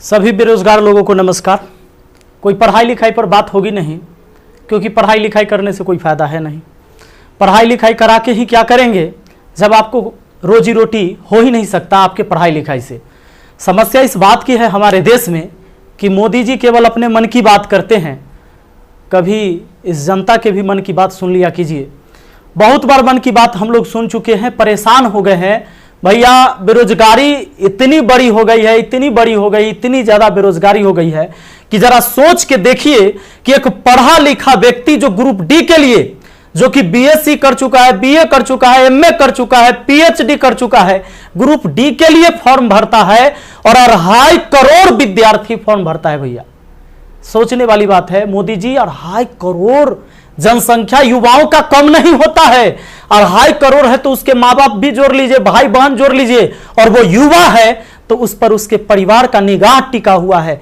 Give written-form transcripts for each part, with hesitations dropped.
सभी बेरोजगार लोगों को नमस्कार। कोई पढ़ाई लिखाई पर बात होगी नहीं, क्योंकि पढ़ाई लिखाई करने से कोई फायदा है नहीं। पढ़ाई लिखाई करा के ही क्या करेंगे जब आपको रोजी रोटी हो ही नहीं सकता आपके पढ़ाई लिखाई से। समस्या इस बात की है हमारे देश में कि मोदी जी केवल अपने मन की बात करते हैं, कभी इस जनता के भी मन की बात सुन लिया कीजिए। बहुत बार मन की बात हम लोग सुन चुके हैं, परेशान हो गए हैं। भैया बेरोजगारी इतनी बड़ी हो गई है, इतनी बड़ी हो गई, इतनी ज्यादा बेरोजगारी हो गई है कि जरा सोच के देखिए कि एक पढ़ा लिखा व्यक्ति जो ग्रुप डी के लिए, जो कि बीएससी कर चुका है, बीए कर चुका है, एमए कर चुका है, पीएचडी कर चुका है, ग्रुप डी के लिए फॉर्म भरता है और 2.5 करोड़ विद्यार्थी फॉर्म भरता है। भैया सोचने वाली बात है। मोदी जी 2.5 करोड़ जनसंख्या युवाओं का कम नहीं होता है। 2.5 करोड़ है तो उसके माँ बाप भी जोड़ लीजिए, भाई बहन जोड़ लीजिए, और वो युवा है तो उस पर उसके परिवार का निगाह टिका हुआ है,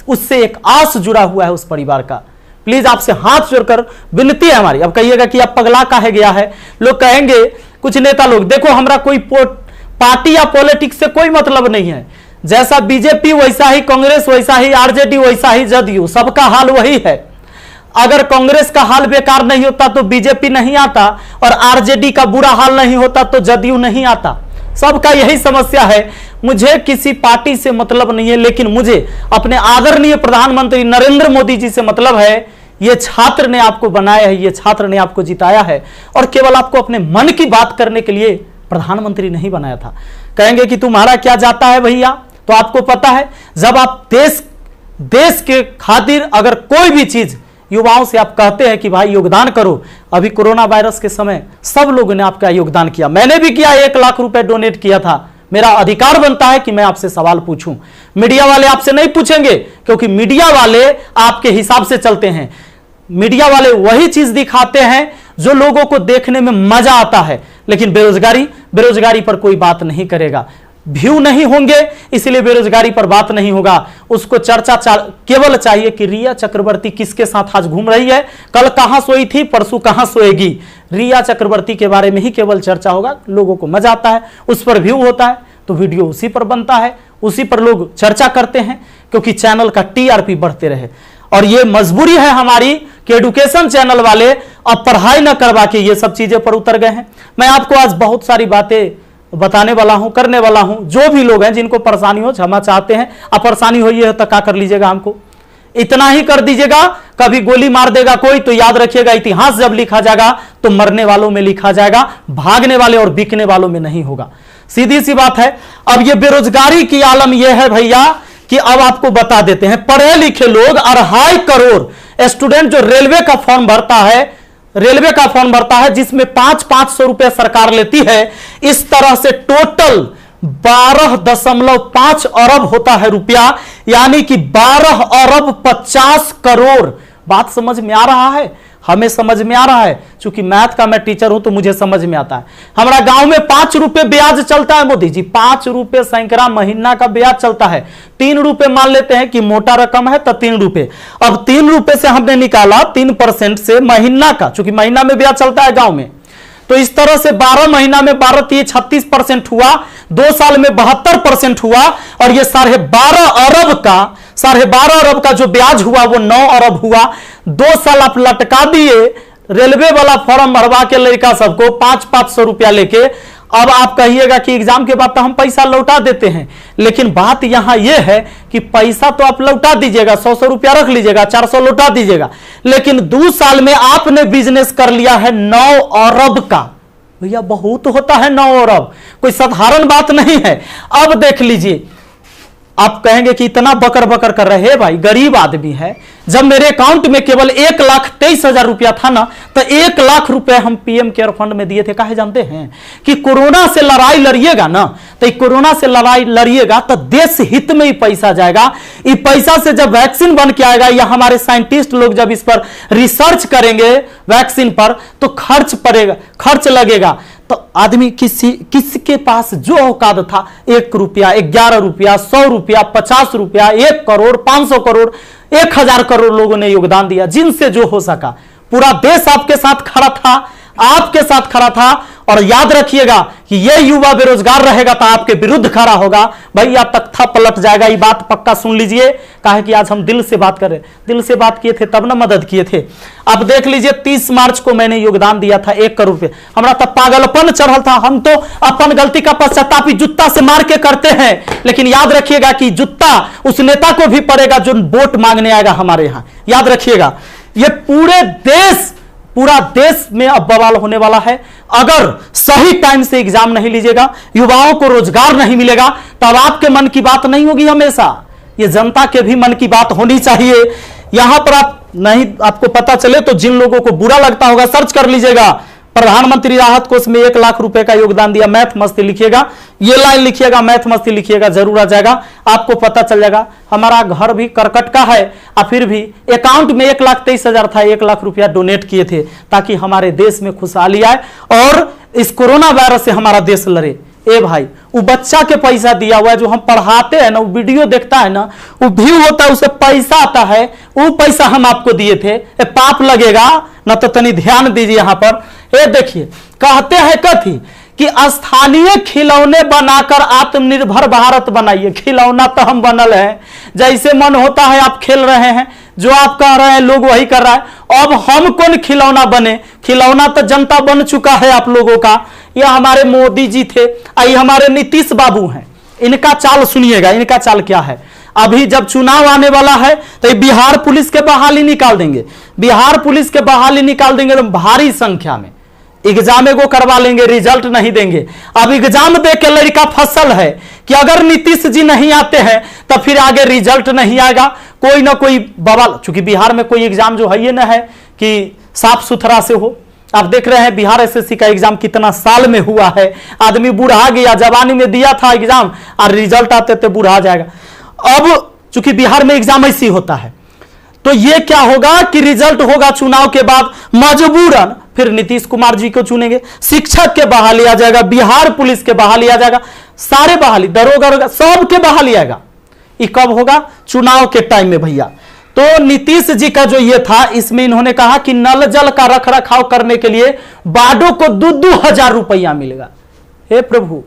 उससे एक आस जुड़ा हुआ है उस परिवार का। प्लीज आपसे हाथ जोड़कर विनती है हमारी। अब कहिएगा कि अब पगला काहे गया है, लोग कहेंगे कुछ नेता लोग, देखो हमारा कोई पार्टी या पॉलिटिक्स से कोई मतलब नहीं है। जैसा बीजेपी वैसा ही कांग्रेस, वैसा ही आरजेडी, वैसा ही जदयू, सबका हाल वही है। अगर कांग्रेस का हाल बेकार नहीं होता तो बीजेपी नहीं आता, और आरजेडी का बुरा हाल नहीं होता तो जदयू नहीं आता। सबका यही समस्या है। मुझे किसी पार्टी से मतलब नहीं है, लेकिन मुझे अपने आदरणीय प्रधानमंत्री नरेंद्र मोदी जी से मतलब है। ये छात्र ने आपको बनाया है, ये छात्र ने आपको जिताया है, और केवल आपको अपने मन की बात करने के लिए प्रधानमंत्री नहीं बनाया था। कहेंगे कि तुम्हारा क्या जाता है भैया, तो आपको पता है जब आप देश के खातिर अगर कोई भी चीज युवाओं से आप कहते हैं कि भाई योगदान करो। अभी कोरोना वायरस के समय सब लोगों ने आपका योगदान किया, मैंने भी किया, 1 लाख रुपए डोनेट किया था। मेरा अधिकार बनता है कि मैं आपसे सवाल पूछूं। मीडिया वाले आपसे नहीं पूछेंगे, क्योंकि मीडिया वाले आपके हिसाब से चलते हैं। मीडिया वाले वही चीज दिखाते हैं जो लोगों को देखने में मजा आता है, लेकिन बेरोजगारी पर कोई बात नहीं करेगा। व्यू नहीं होंगे इसलिए बेरोजगारी पर बात नहीं होगा। उसको चर्चा केवल चाहिए कि रिया चक्रवर्ती किसके साथ आज घूम रही है, कल कहां सोई थी, परसों कहां सोएगी। रिया चक्रवर्ती के बारे में ही केवल चर्चा होगा। लोगों को मजा आता है, उस पर व्यू होता है तो वीडियो उसी पर बनता है, उसी पर लोग चर्चा करते हैं, क्योंकि चैनल का टीआरपी बढ़ते रहे। और ये मजबूरी है हमारी कि एडुकेशन चैनल वाले अब पढ़ाई न करवा के ये सब चीजें पर उतर गए हैं। मैं आपको आज बहुत सारी बातें बताने वाला हूं, करने वाला हूं। जो भी लोग हैं जिनको परेशानी हो, क्षमा चाहते हैं। अब परेशानी हुई है तो क्या कर लीजिएगा, हमको इतना ही कर दीजिएगा। कभी गोली मार देगा कोई तो याद रखिएगा, इतिहास जब लिखा जाएगा तो मरने वालों में लिखा जाएगा, भागने वाले और बिकने वालों में नहीं होगा। सीधी सी बात है। अब ये बेरोजगारी की आलम यह है भैया कि अब आपको बता देते हैं, पढ़े लिखे लोग 2.5 करोड़ स्टूडेंट जो रेलवे का फॉर्म भरता है, जिसमें 500 रुपए सरकार लेती है। इस तरह से टोटल 12.5 अरब होता है रुपया, यानी कि 12 अरब 50 करोड़। बात समझ में आ रहा है? हमें समझ में आ रहा है, क्योंकि मैथ का मैं टीचर हूं तो मुझे समझ में आता है। हमारा गांव में 5 रुपए ब्याज चलता है मोदी जी, 5 रुपए सैकड़ा महीना का ब्याज चलता है। 3 रुपए मान लेते हैं कि मोटा रकम है तो 3 रुपए। अब 3 रुपए से हमने निकाला 3% से महीना का, क्योंकि महीना में ब्याज चलता है गांव में। तो इस तरह से 12 महीना में 12 36% हुआ, 2 साल में 72% हुआ, और ये 12.5 अरब का जो ब्याज हुआ वो 9 अरब हुआ। 2 साल आप लटका दिए रेलवे वाला फॉर्म भरवा के लड़का सबको 500 रुपया लेके। अब आप कहिएगा कि एग्जाम के बाद तो हम पैसा लौटा देते हैं, लेकिन बात यहां यह है कि पैसा तो आप लौटा दीजिएगा, 100 रुपया रख लीजिएगा, 400 लौटा दीजिएगा, लेकिन 2 साल में आपने बिजनेस कर लिया है 9 अरब का। भैया बहुत होता है 9 अरब, कोई साधारण बात नहीं है। अब देख लीजिए, आप कहेंगे कि इतना बकर बकर कर रहे हैं, भाई गरीब आदमी है। जब मेरे अकाउंट में केवल 1,23,000 रुपया था ना, तो 1 लाख रुपए हम पीएम केयर फंड में दिए थे। काहे जानते हैं कि कोरोना से लड़ाई लड़िएगा ना, तो कोरोना से लड़ाई लड़िएगा तो देश हित में ही पैसा जाएगा। ये पैसा से जब वैक्सीन बन के आएगा, या हमारे साइंटिस्ट लोग जब इस पर रिसर्च करेंगे वैक्सीन पर, तो खर्च लगेगा। तो आदमी किसके पास जो औकात था, 1 रुपया, 11 रुपया, 100 रुपया, 50 रुपया, 1 करोड़, 500 करोड़, 1000 करोड़ लोगों ने योगदान दिया, जिनसे जो हो सका। पूरा देश आपके साथ खड़ा था, और याद रखिएगा कि ये युवा बेरोजगार रहेगा तो आपके विरुद्ध खड़ा होगा, भैया तख्ता पलट जाएगा। ये बात पक्का सुन लीजिए, कहा कि आज हम दिल से बात कर रहे, दिल से बात किए थे तब ना मदद किए थे। अब देख लीजिए 30 मार्च को मैंने योगदान दिया था 1 करोड़ रुपए, हमारा तब पागलपन चढ़ल था। हम तो अपन गलती का पश्चाताप जूता से मार के करते हैं, लेकिन याद रखिएगा कि जूता उस नेता को भी पड़ेगा जो वोट मांगने आएगा हमारे यहां। याद रखिएगा, ये पूरा देश में अब बवाल होने वाला है। अगर सही टाइम से एग्जाम नहीं लीजिएगा, युवाओं को रोजगार नहीं मिलेगा, तब आपके मन की बात नहीं होगी हमेशा, ये जनता के भी मन की बात होनी चाहिए। यहां पर आप नहीं, आपको पता चले तो जिन लोगों को बुरा लगता होगा सर्च कर लीजिएगा, प्रधानमंत्री राहत कोष में 1 लाख रुपए का योगदान दिया, मैथ मस्ती लिखिएगा, ये लाइन लिखिएगा, मैथ मस्ती लिखिएगा, जरूर आ जाएगा, आपको पता चल जाएगा। हमारा घर भी करकट का है और फिर भी अकाउंट में 1,23,000 था, 1 लाख रुपया डोनेट किए थे ताकि हमारे देश में खुशहाली आए और इस कोरोना वायरस से हमारा देश लड़े। ए भाई, वो बच्चा के पैसा दिया हुआ है, जो हम पढ़ाते हैं ना, वो वीडियो देखता है ना, वो व्यू होता है, उसे पैसा आता है, वो पैसा हम आपको दिए थे, पाप लगेगा ना। तो तनी ध्यान दीजिए यहां पर। ये देखिए, कहते हैं कथी कि स्थानीय खिलौने बनाकर आत्मनिर्भर भारत बनाइए। खिलौना तो हम बनल है, जैसे मन होता है आप खेल रहे हैं, जो आप कह रहे हैं लोग वही कर रहा है। अब हम कौन खिलौना बने? खिलौना तो जनता बन चुका है आप लोगों का। यह हमारे मोदी जी थे, ये हमारे नीतीश बाबू हैं। इनका चाल सुनिएगा, इनका चाल क्या है। अभी जब चुनाव आने वाला है तो बिहार पुलिस के बहाली निकाल देंगे, बिहार पुलिस के बहाली निकाल देंगे तो भारी संख्या में एग्जाम को करवा लेंगे, रिजल्ट नहीं देंगे। अब एग्जाम दे के लड़का फसल है कि अगर नीतीश जी नहीं आते हैं तो फिर आगे रिजल्ट नहीं आएगा, कोई ना कोई बवाल। चूंकि बिहार में कोई एग्जाम जो है ये ना है कि साफ सुथरा से हो। आप देख रहे हैं बिहार एसएससी का एग्जाम कितना साल में हुआ है, आदमी बूढ़ा गया, जवानी में दिया था एग्जाम और रिजल्ट आते थे बूढ़ा जाएगा। अब चूंकि बिहार में एग्जाम ऐसी होता है तो ये क्या होगा कि रिजल्ट होगा चुनाव के बाद, मजबूरन फिर नीतीश कुमार जी को चुनेंगे, शिक्षक के बहाली आ जाएगा, बिहार पुलिस के बहाली आ जाएगा, सारे बहाली, दरोगा सब के बहाली आएगा। ये कब होगा? चुनाव के टाइम में भैया। तो नीतीश जी का जो ये था, इसमें इन्होंने कहा कि नल जल का रख रखाव करने के लिए बाडो को 2-2 हजार रुपया मिलेगा। हे प्रभु,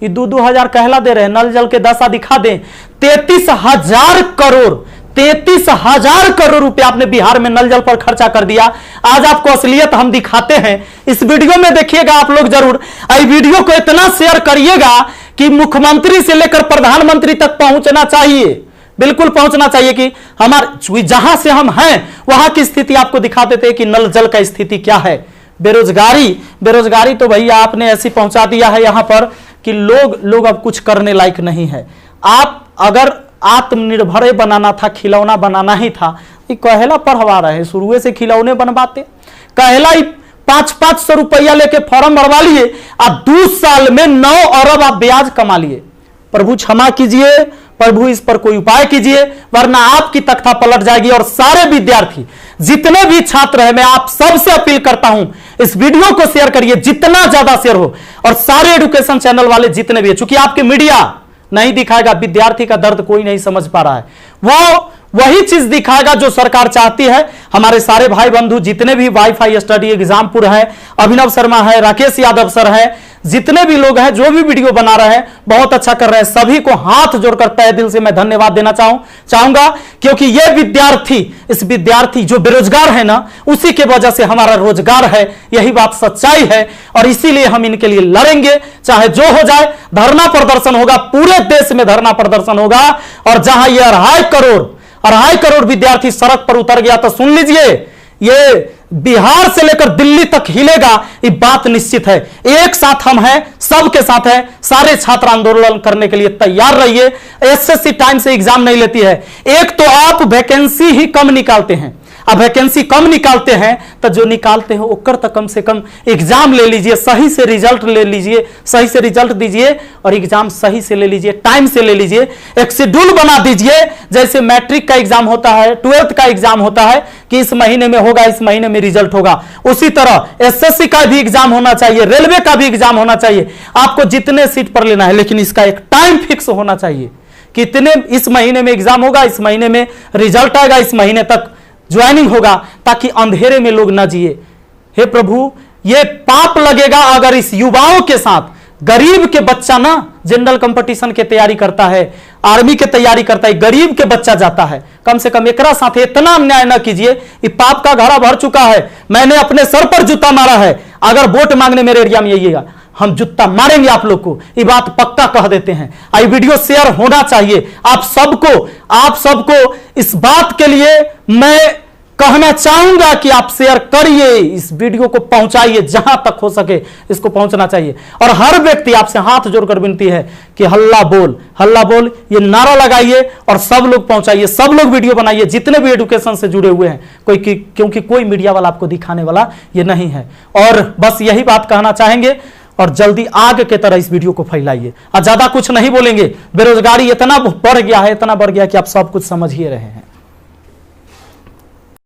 ये 2-2 हजार कहला दे रहे हैं, नल जल के दशा दिखा दें। 33,000 करोड़, 33,000 करोड़ रुपए आपने बिहार में नल जल पर खर्चा कर दिया। आज आपको असलियत हम दिखाते हैं, इस वीडियो में देखिएगा आप लोग जरूर। इस वीडियो को इतना शेयर करिएगा कि मुख्यमंत्री से लेकर प्रधानमंत्री तक पहुंचना चाहिए, बिल्कुल पहुंचना चाहिए कि हमारे जहां से हम हैं वहां की स्थिति आपको दिखा देते हैं कि नल जल का स्थिति क्या है। बेरोजगारी तो भैया आपने ऐसी पहुंचा दिया है यहां पर कि लोग अब कुछ करने लायक नहीं है। आप अगर आत्मनिर्भर बनाना था, खिलौना बनाना ही था, ये कहेला पढ़वा रहे, शुरू से खिलौने बनवाते, कहेला 500 रुपया लेके फॉर्म भरवा लिए, आप 2 साल में 9 अरब आप ब्याज कमा लिए। प्रभु क्षमा कीजिए, प्रभु इस पर कोई उपाय कीजिए, वरना आपकी तख्ता पलट जाएगी। और सारे विद्यार्थी, जितने भी छात्र हैं, मैं आप सबसे अपील करता हूं, इस वीडियो को शेयर करिए, जितना ज्यादा शेयर हो। और सारे एजुकेशन चैनल वाले जितने भी है, चूंकि आपके मीडिया नहीं दिखाएगा, विद्यार्थी का दर्द कोई नहीं समझ पा रहा है, वो वही चीज दिखाएगा जो सरकार चाहती है। हमारे सारे भाई बंधु जितने भी वाईफाई स्टडी एग्जामपुर है, अभिनव शर्मा है, राकेश यादव सर है, जितने भी लोग हैं जो भी वीडियो बना रहे हैं बहुत अच्छा कर रहे हैं, सभी को हाथ जोड़कर तहे दिल से मैं धन्यवाद देना चाहूंगा। क्योंकि ये विद्यार्थी, इस विद्यार्थी जो बेरोजगार है ना, उसी के वजह से हमारा रोजगार है, यही बात सच्चाई है। और इसीलिए हम इनके लिए लड़ेंगे, चाहे जो हो जाए। धरना प्रदर्शन होगा, पूरे देश में धरना प्रदर्शन होगा। और जहां ये 2.5 करोड़ विद्यार्थी सड़क पर उतर गया तो सुन लीजिए, ये बिहार से लेकर दिल्ली तक हिलेगा, ये बात निश्चित है। एक साथ हम हैं, सबके साथ हैं, सारे छात्र आंदोलन करने के लिए तैयार रहिए। एसएससी टाइम से एग्जाम नहीं लेती है। एक तो आप वैकेंसी ही कम निकालते हैं, अब वैकेंसी कम निकालते हैं तो जो निकालते हैं ओकर तक कम से कम एग्जाम ले लीजिए, सही से रिजल्ट ले लीजिए, सही से रिजल्ट दीजिए और एग्जाम सही से ले लीजिए, टाइम से ले लीजिए। एक शेड्यूल बना दीजिए, जैसे मैट्रिक का एग्जाम होता है, 12th का एग्जाम होता है कि इस महीने में होगा, इस महीने में रिजल्ट होगा, उसी तरह एसएससी का भी एग्जाम होना चाहिए, रेलवे का भी एग्जाम होना चाहिए। आपको जितने सीट पर लेना है, लेकिन इसका एक टाइम फिक्स होना चाहिए, कितने इस महीने में एग्जाम होगा, इस महीने में रिजल्ट आएगा, इस महीने तक ज्वाइनिंग होगा, ताकि अंधेरे में लोग ना जिए। हे प्रभु, ये पाप लगेगा अगर इस युवाओं के साथ गरीब के बच्चा ना जनरल कंपटीशन के तैयारी करता है, आर्मी के तैयारी करता है, गरीब के बच्चा जाता है। कम से कम एकरा साथ इतना अन्याय ना कीजिए। ये पाप का घड़ा भर चुका है। मैंने अपने सर पर जूता मारा है। अगर वोट मांगने मेरे एरिया में आइएगा, हम जूता मारेंगे आप लोग को, ये बात पक्का कह देते हैं। आई वीडियो शेयर होना चाहिए। आप सबको इस बात के लिए मैं कहना चाहूंगा कि आप शेयर करिए, इस वीडियो को पहुंचाइए, जहां तक हो सके इसको पहुंचना चाहिए। और हर व्यक्ति आपसे हाथ जोड़कर विनती है कि हल्ला बोल ये नारा लगाइए और सब लोग पहुंचाइए, सब लोग वीडियो बनाइए, जितने भी एजुकेशन से जुड़े हुए हैं। क्योंकि कोई मीडिया वाला आपको दिखाने वाला ये नहीं है। और बस यही बात कहना चाहेंगे और जल्दी आग के तरह इस वीडियो को फैलाइए। और ज्यादा कुछ नहीं बोलेंगे। बेरोजगारी इतना बढ़ गया है कि आप सब कुछ समझ ही रहे हैं।